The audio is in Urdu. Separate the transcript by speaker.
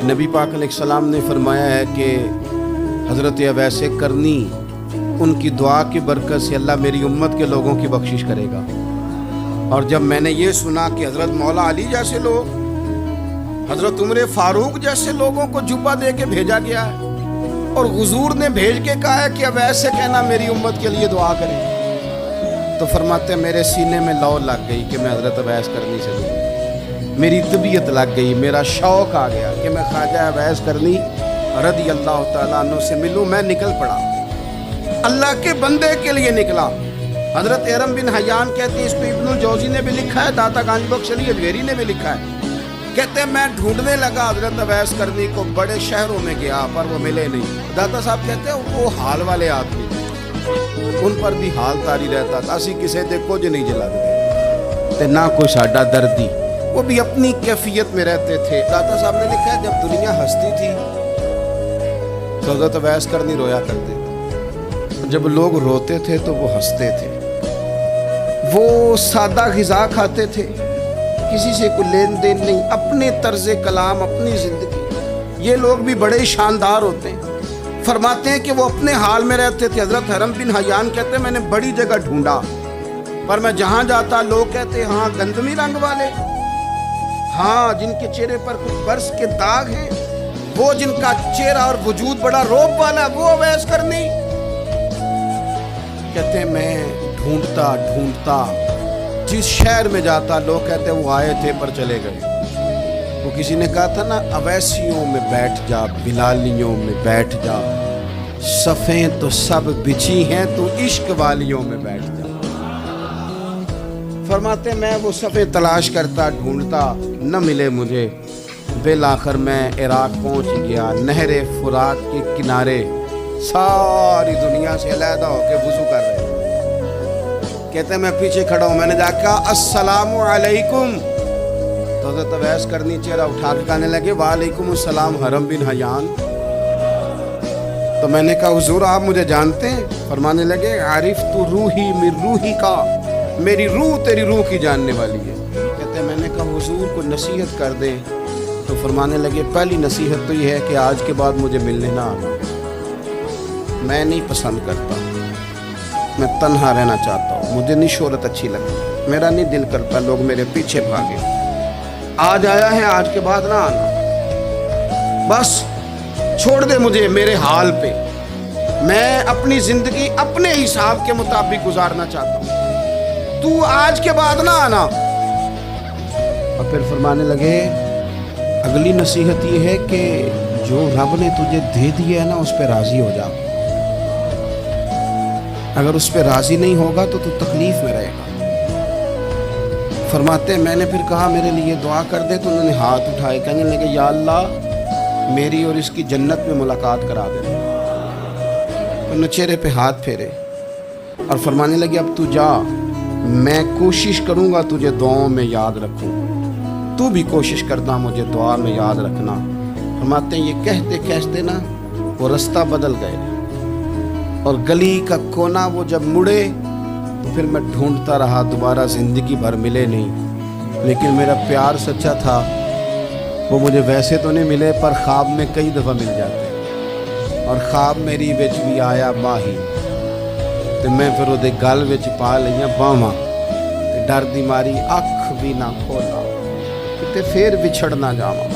Speaker 1: نبی پاک علیہ السلام نے فرمایا ہے کہ حضرت اویس کرنی ان کی دعا کی برکت سے اللہ میری امت کے لوگوں کی بخشش کرے گا۔ اور جب میں نے یہ سنا کہ حضرت مولا علی جیسے لوگ، حضرت عمر فاروق جیسے لوگوں کو جبہ دے کے بھیجا گیا ہے، اور حضور نے بھیج کے کہا ہے کہ اویس سے کہنا میری امت کے لیے دعا کریں، تو فرماتے ہیں میرے سینے میں لو لگ گئی کہ میں حضرت اویس کرنی سے دوں، میری طبیعت لگ گئی، میرا شوق آ گیا کہ میں خواجہ اویس کرنی رضی اللہ تعالیٰ عنہ سے ملوں۔ میں نکل پڑا، اللہ کے بندے کے لیے نکلا۔ حضرت ارم بن حیان کہتے ہیں، اس کو ابن الجوزی نے بھی لکھا ہے، داتا گانج بخش علی ادویری نے بھی لکھا ہے، کہتے ہیں میں ڈھونڈنے لگا حضرت اویس کرنی کو، بڑے شہروں میں گیا پر وہ ملے نہیں۔ داتا صاحب کہتے ہیں وہ حال والے آدمی، ان پر بھی حال تاری رہتا تھا، اسی کسے دے کچھ نہیں جلا دے نہ کوئی ساڈا دردی، وہ بھی اپنی کیفیت میں رہتے تھے۔ داتا صاحب نے لکھا ہے جب دنیا ہستی تھی تو حضرت اویس کرنی رویا کرتے تھے، جب لوگ روتے تھے تو وہ ہنستے تھے، وہ سادہ غذا کھاتے تھے، کسی سے کوئی لین دین نہیں، اپنے طرز کلام، اپنی زندگی۔ یہ لوگ بھی بڑے شاندار ہوتے ہیں۔ فرماتے ہیں کہ وہ اپنے حال میں رہتے تھے۔ حضرت حرم بن حیان کہتے ہیں میں نے بڑی جگہ ڈھونڈا، پر میں جہاں جاتا لوگ کہتے ہاں گندمی رنگ والے، ہاں جن کے چہرے پر کچھ برس کے داغ ہیں، وہ جن کا چہرہ اور وجود بڑا روب والا، وہ اویس کرنی۔ کہتے ہیں میں ڈھونڈتا ڈھونڈتا جس شہر میں جاتا لوگ کہتے وہ آئے تھے پر چلے گئے۔ وہ کسی نے کہا تھا نا اویسیوں میں بیٹھ جا، بلالیوں میں بیٹھ جا، صفیں تو سب بچھی ہیں تو عشق والیوں میں بیٹھ جا۔ فرماتے میں وہ صفیں تلاش کرتا ڈھونڈتا، نہ ملے مجھے، بالآخر میں عراق پہنچ گیا۔ نہر فرات کے کنارے ساری دنیا سے علیحدہ ہو کے وضو کر رہے، کہتے ہیں میں پیچھے کھڑا ہوں، میں نے جا کہا السلام علیکم، تو حضرت اویس کرنی چہرہ اٹھا کے کہنے لگے وعلیکم السلام حرم بن حیان۔ تو میں نے کہا حضور آپ مجھے جانتے ہیں؟ فرمانے لگے عارف تو روحی من روحی کا، میری روح تیری روح کی جاننے والی ہے۔ کہتے ہیں میں نے کہا حضور کو نصیحت کر دیں، تو فرمانے لگے پہلی نصیحت تو یہ ہے کہ آج کے بعد مجھے ملنے نہ آنا، میں نہیں پسند کرتا، میں تنہا رہنا چاہتا ہوں، مجھے نہیں شہرت اچھی لگتی، میرا نہیں دل کرتا لوگ میرے پیچھے بھاگے، آج آیا ہے آج کے بعد نہ آنا، بس چھوڑ دے مجھے میرے حال پہ، میں اپنی زندگی اپنے حساب کے مطابق گزارنا چاہتا ہوں، تو آج کے بعد نہ آنا۔ اور پھر فرمانے لگے اگلی نصیحت یہ ہے کہ جو رب نے تجھے دے دیا ہے نا اس پہ راضی ہو جا، اگر اس پہ راضی نہیں ہوگا تو تکلیف میں رہے گا۔ فرماتے ہیں میں نے پھر کہا میرے لیے دعا کر دے، تو انہوں نے ہاتھ اٹھائے، کہنے لگے یا اللہ میری اور اس کی جنت میں ملاقات کرا دے۔ انہوں نے چہرے پہ ہاتھ پھیرے اور فرمانے لگے اب تو جا، میں کوشش کروں گا تجھے دعاؤں میں یاد رکھوں، تو بھی کوشش کرنا مجھے دعا میں یاد رکھنا۔ فرماتے ہیں یہ کہتے کہتے نا وہ رستہ بدل گئے، اور گلی کا کونا وہ جب مڑے تو پھر میں ڈھونڈتا رہا، دوبارہ زندگی بھر ملے نہیں، لیکن میرا پیار سچا تھا، وہ مجھے ویسے تو نہیں ملے پر خواب میں کئی دفعہ مل جاتے، اور خواب میری وچ بھی آیا ماہی، تو میں پھر وہ گل وچ پا لئیاں باواں، ڈر دی ماری اکھ بھی نہ کھولا، کتے پھر بچھڑ نہ جاواں۔